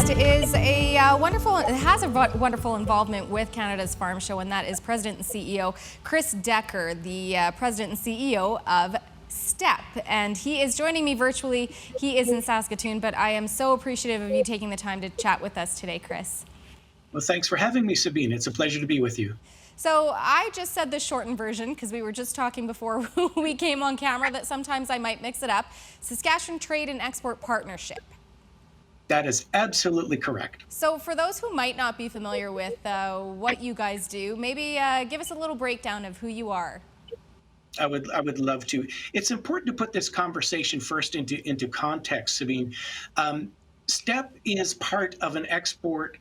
guest is has a wonderful involvement with Canada's Farm Show, and that is President and CEO Chris Dekker, the President and CEO of STEP. And he is joining me virtually. He is in Saskatchewan, but I am so appreciative of you taking the time to chat with us today, Chris. Well, thanks for having me, Sabeen. It's a pleasure to be with you. So I just said the shortened version because we were just talking before we came on camera that sometimes I might mix it up. Saskatchewan Trade and Export Partnership. That is absolutely correct. So for those who might not be familiar with what you guys do, maybe give us a little breakdown of who you are. I would love to. It's important to put this conversation first into context, Sabeen. STEP is part of an export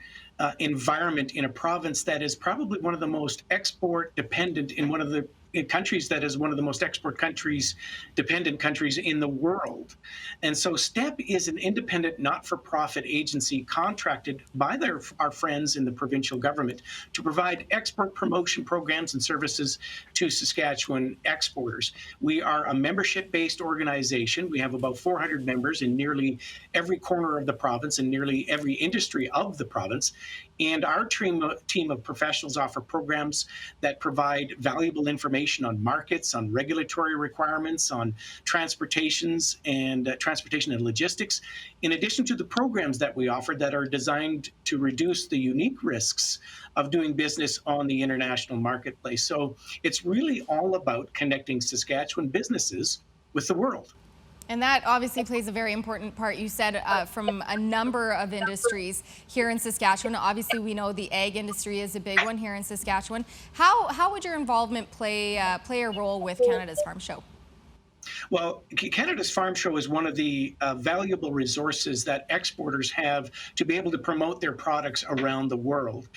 environment in a province that is probably one of the most export dependent in one of the countries that is one of the most export countries, dependent countries in the world. And so STEP is an independent, not-for-profit agency contracted by our friends in the provincial government to provide export promotion programs and services to Saskatchewan exporters. We are a membership-based organization. We have about 400 members in nearly every corner of the province and nearly every industry of the province. And our team of professionals offer programs that provide valuable information on markets, on regulatory requirements, on transportation and logistics, in addition to the programs that we offer that are designed to reduce the unique risks of doing business on the international marketplace. So it's really all about connecting Saskatchewan businesses with the world. And that obviously plays a very important part. You said from a number of industries here in Saskatchewan. Obviously, we know the ag industry is a big one here in Saskatchewan. How would your involvement play a role with Canada's Farm Show? Well, Canada's Farm Show is one of the valuable resources that exporters have to be able to promote their products around the world.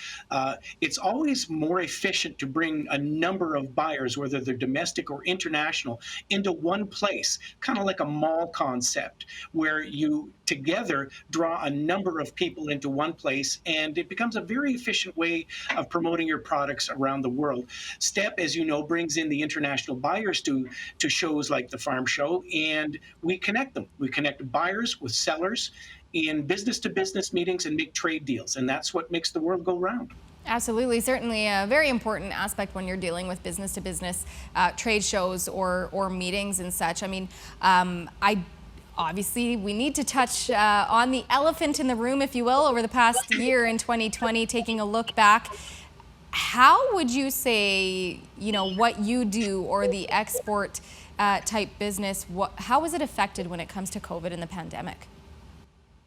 It's always more efficient to bring a number of buyers, whether they're domestic or international, into one place, kind of like a mall concept, where you together draw a number of people into one place, and it becomes a very efficient way of promoting your products around the world. STEP, as you know, brings in the international buyers to shows like the Farm Show, and we connect them. We connect buyers with sellers in business-to-business meetings and make trade deals, and that's what makes the world go round. Absolutely, certainly a very important aspect when you're dealing with business-to-business trade shows or meetings and such. I mean, obviously, we need to touch on the elephant in the room, if you will, over the past year in 2020, taking a look back. How would you say, what you do or the export type business, how was it affected when it comes to COVID and the pandemic?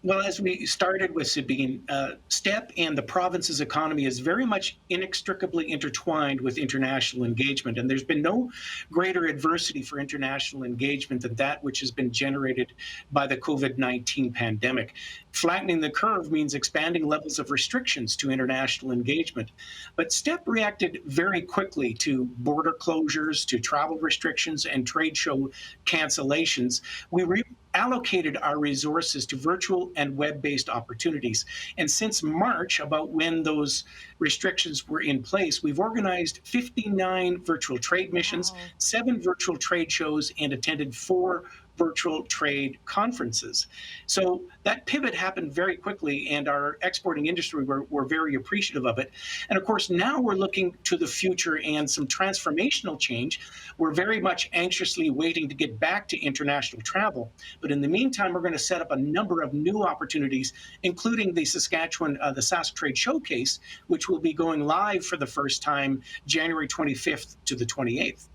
Well, as we started with Sabeen, STEP and the province's economy is very much inextricably intertwined with international engagement. And there's been no greater adversity for international engagement than that which has been generated by the COVID-19 pandemic. Flattening the curve means expanding levels of restrictions to international engagement. But STEP reacted very quickly to border closures, to travel restrictions, and trade show cancellations. We allocated our resources to virtual and web-based opportunities. And since March, about when those restrictions were in place, we've organized 59 virtual trade missions, 7 virtual trade shows, and attended 4 virtual trade conferences. So that pivot happened very quickly, and our exporting industry were very appreciative of it. And of course, now we're looking to the future and some transformational change. We're very much anxiously waiting to get back to international travel. But in the meantime, we're going to set up a number of new opportunities, including the Saskatchewan, the Sask Trade Showcase, which will be going live for the first time January 25th to the 28th.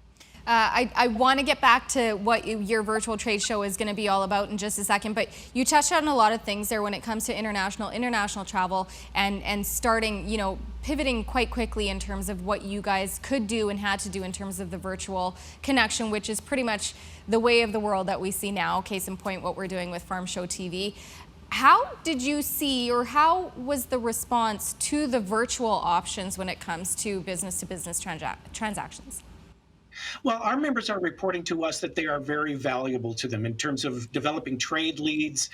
I want to get back to what your virtual trade show is going to be all about in just a second, but you touched on a lot of things there when it comes to international travel and starting, pivoting quite quickly in terms of what you guys could do and had to do in terms of the virtual connection, which is pretty much the way of the world that we see now. Case in point, what we're doing with Farm Show TV. How did you see, or how was the response to the virtual options when it comes to business-to-business transactions? Well, our members are reporting to us that they are very valuable to them in terms of developing trade leads,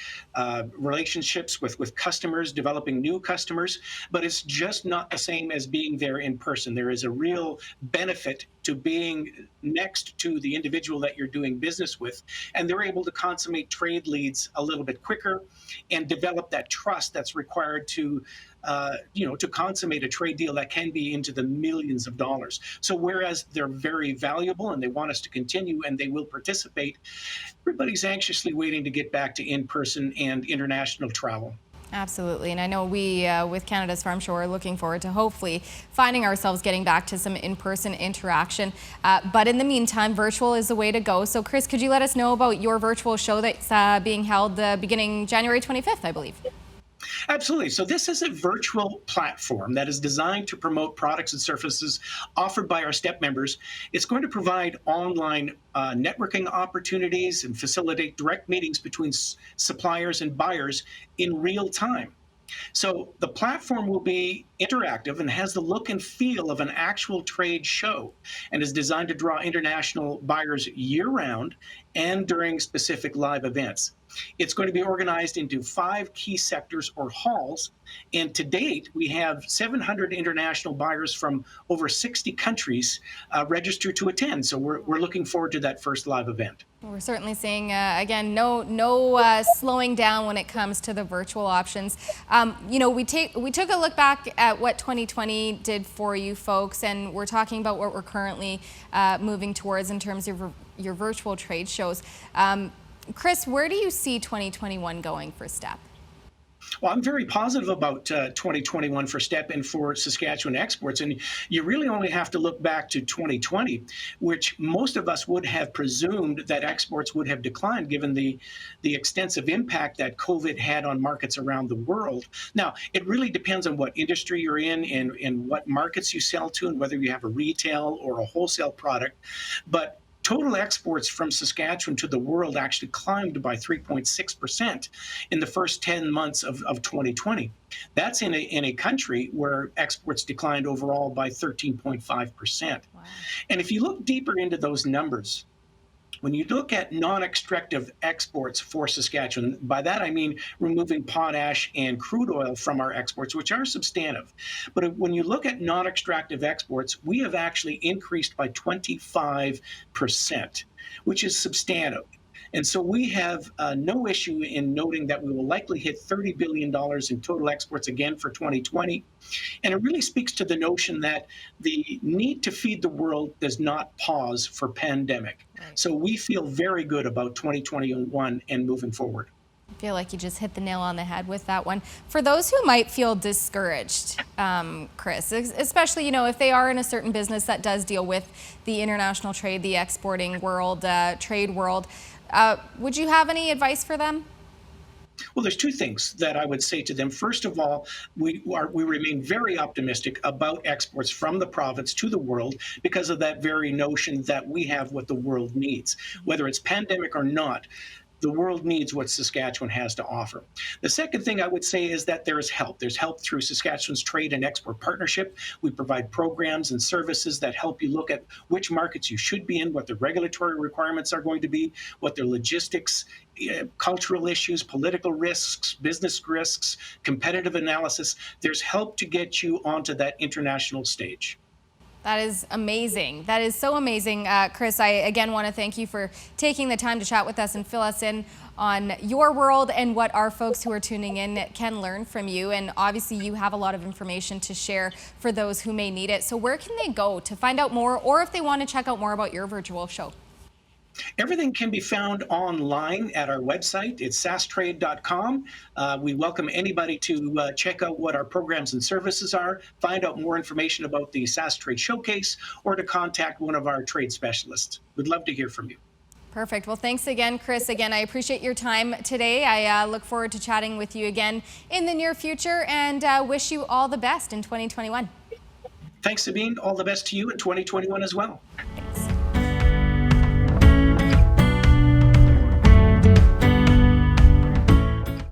relationships with customers, developing new customers, but it's just not the same as being there in person. There is a real benefit to being next to the individual that you're doing business with, and they're able to consummate trade leads a little bit quicker and develop that trust that's required to to consummate a trade deal that can be into the millions of dollars. So whereas they're very valuable and they want us to continue and they will participate, everybody's anxiously waiting to get back to in-person and international travel. Absolutely, and I know we, with Canada's Farm Show, are looking forward to hopefully finding ourselves getting back to some in-person interaction. But in the meantime, virtual is the way to go. So Chris, could you let us know about your virtual show that's being held beginning January 25th, I believe? Absolutely. So this is a virtual platform that is designed to promote products and services offered by our STEP members. It's going to provide online networking opportunities and facilitate direct meetings between suppliers and buyers in real time. So the platform will be interactive and has the look and feel of an actual trade show and is designed to draw international buyers year-round and during specific live events. It's going to be organized into 5 key sectors or halls, and to date, we have 700 international buyers from over 60 countries registered to attend. So we're looking forward to that first live event. We're certainly seeing, again, no slowing down when it comes to the virtual options. We took a look back at what 2020 did for you folks, and we're talking about what we're currently moving towards in terms of your virtual trade shows. Chris, where do you see 2021 going for STEP? Well, I'm very positive about 2021 for STEP and for Saskatchewan exports. And you really only have to look back to 2020, which most of us would have presumed that exports would have declined given the extensive impact that COVID had on markets around the world. Now, it really depends on what industry you're in and what markets you sell to and whether you have a retail or a wholesale product. But total exports from Saskatchewan to the world actually climbed by 3.6% in the first 10 months of 2020. That's in a country where exports declined overall by 13.5%. Wow. And if you look deeper into those numbers, when you look at non-extractive exports for Saskatchewan, by that I mean removing potash and crude oil from our exports, which are substantive. But when you look at non-extractive exports, we have actually increased by 25%, which is substantive. And so we have no issue in noting that we will likely hit $30 billion in total exports again for 2020. And it really speaks to the notion that the need to feed the world does not pause for pandemic. Right. So we feel very good about 2021 and moving forward. I feel like you just hit the nail on the head with that one. For those who might feel discouraged, Chris, especially, if they are in a certain business that does deal with the international trade, the exporting world, trade world, would you have any advice for them? Well, there's 2 things that I would say to them. First of all, we remain very optimistic about exports from the province to the world because of that very notion that we have what the world needs. Whether it's pandemic or not, the world needs what Saskatchewan has to offer. The second thing I would say is that there is help. There's help through Saskatchewan's Trade and Export Partnership. We provide programs and services that help you look at which markets you should be in, what the regulatory requirements are going to be, what their logistics, cultural issues, political risks, business risks, competitive analysis. There's help to get you onto that international stage. That is amazing. That is so amazing. Chris, I again want to thank you for taking the time to chat with us and fill us in on your world and what our folks who are tuning in can learn from you. And obviously you have a lot of information to share for those who may need it. So where can they go to find out more, or if they want to check out more about your virtual show? Everything can be found online at our website. It's sastrade.com. We welcome anybody to check out what our programs and services are, find out more information about the SAS Trade Showcase, or to contact one of our trade specialists. We'd love to hear from you. Perfect. Well, thanks again, Chris. Again, I appreciate your time today. I look forward to chatting with you again in the near future, and wish you all the best in 2021. Thanks, Sabeen. All the best to you in 2021 as well.